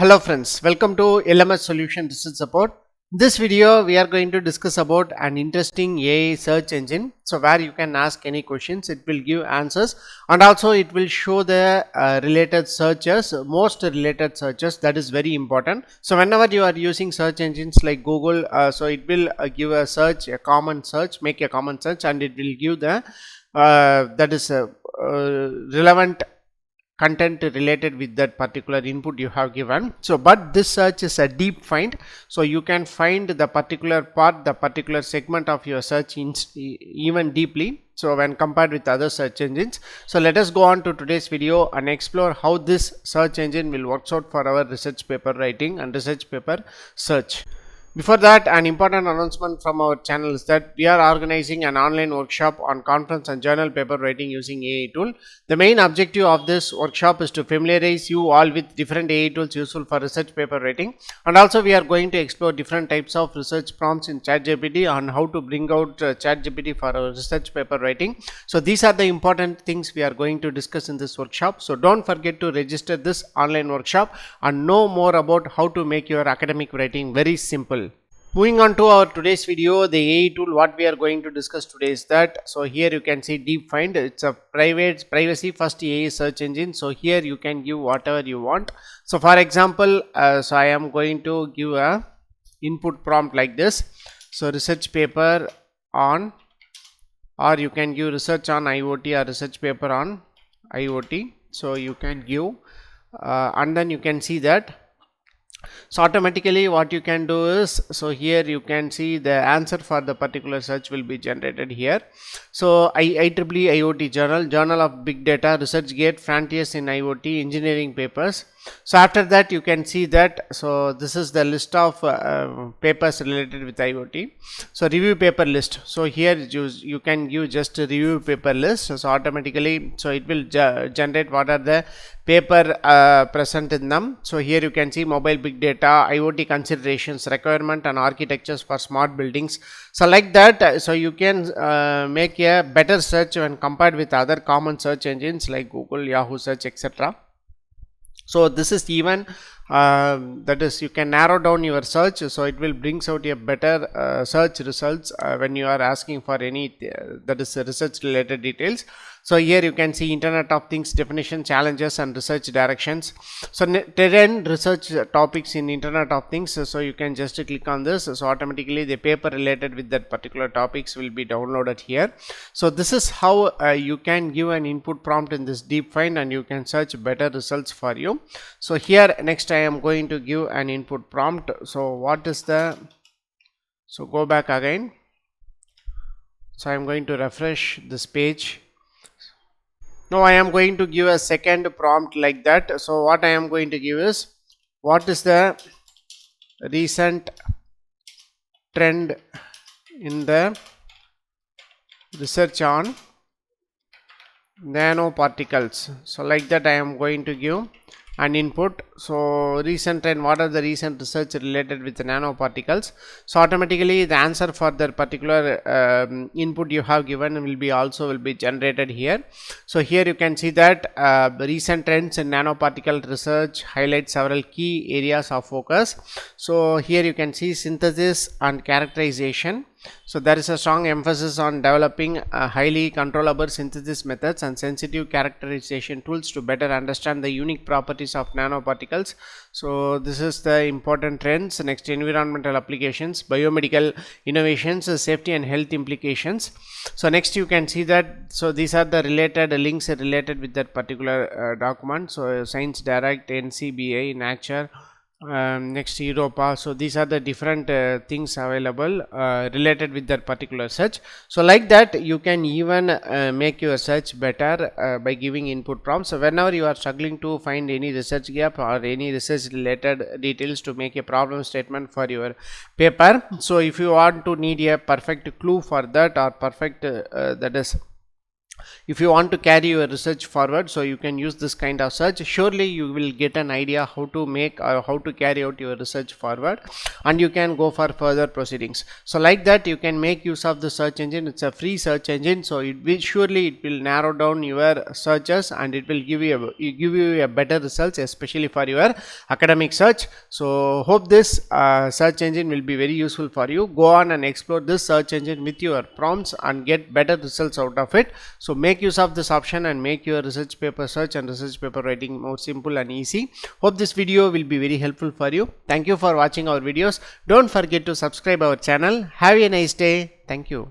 Hello friends, welcome to LMS Solution Research Support. This video we are going to discuss about an interesting AI search engine. So where you can ask any questions, it will give answers, and also it will show the related searches, most related searches. That is very important. So whenever you are using search engines like Google, so it will give a search, a common search, make a common search, and it will give the relevant content related with that particular input you have given. So but this search is a deep find, so you can find the particular part, the particular segment of your search even deeply, so when compared with other search engines. So let us go on to today's video and explore how this search engine will work out for our research paper writing and research paper search. Before that, an important announcement from our channel is that we are organizing an online workshop on conference and journal paper writing using AI tool. The main objective of this workshop is to familiarize you all with different AI tools useful for research paper writing, and also we are going to explore different types of research prompts in ChatGPT and how to bring out ChatGPT for our research paper writing. So these are the important things we are going to discuss in this workshop. So don't forget to register this online workshop and know more about how to make your academic writing very simple. Moving on to our today's video, the AI tool, what we are going to discuss today is that, so here you can see DeepFind. It's a privacy first AI search engine. So here you can give whatever you want. So for example, so I am going to give a input prompt like this. So research paper on, or you can give research on IoT or research paper on IoT. So you can give and then you can see that. So automatically what you can do is, so here you can see the answer for the particular search will be generated here. So IEEE IoT Journal of Big Data, ResearchGate, Frontiers in IoT, Engineering Papers. So after that you can see that, so this is the list of papers related with IoT. So review paper list. So here you can give just a review paper list. So automatically, so it will generate what are the paper present in them. So here you can see mobile big data, IoT considerations, requirement and architectures for smart buildings. So like that, so you can make a better search when compared with other common search engines like Google, Yahoo search, etc. So this is even that is, you can narrow down your search, so it will brings out a better search results when you are asking for any that is research related details. So here you can see Internet of Things definition, challenges and research directions. So 10 research topics in Internet of Things. So you can just click on this. So automatically the paper related with that particular topics will be downloaded here. So this is how you can give an input prompt in this DeepFind and you can search better results for you. So here next I am going to give an input prompt. So what is the, so go back again. So I am going to refresh this page. Now I am going to give a second prompt like that. So what I am going to give is, what is the recent trend in the research on nanoparticles. So like that I am going to give an input. So recent trend, what are the recent research related with the nanoparticles. So automatically the answer for that particular input you have given will be generated here. So here you can see that recent trends in nanoparticle research highlight several key areas of focus. So here you can see synthesis and characterization. So there is a strong emphasis on developing highly controllable synthesis methods and sensitive characterization tools to better understand the unique properties of nanoparticles. So this is the important trends. Next, environmental applications, biomedical innovations, safety and health implications. So next you can see that, so these are the related links related with that particular document. So Science Direct, NCBI, Nature, next Europa. So these are the different things available related with that particular search. So like that you can even make your search better by giving input prompts. So whenever you are struggling to find any research gap or any research related details to make a problem statement for your paper, so if you want to need a perfect clue for that or perfect that is if you want to carry your research forward, so you can use this kind of search. Surely you will get an idea how to make or how to carry out your research forward, and you can go for further proceedings. So like that you can make use of the search engine. It's a free search engine, so it will narrow down your searches, and it will give you a better results, especially for your academic search. So hope this search engine will be very useful for you. Go on and explore this search engine with your prompts and get better results out of it. So make use of this option and make your research paper search and research paper writing more simple and easy. Hope this video will be very helpful for you. Thank you for watching our videos. Don't forget to subscribe our channel. Have a nice day. Thank you.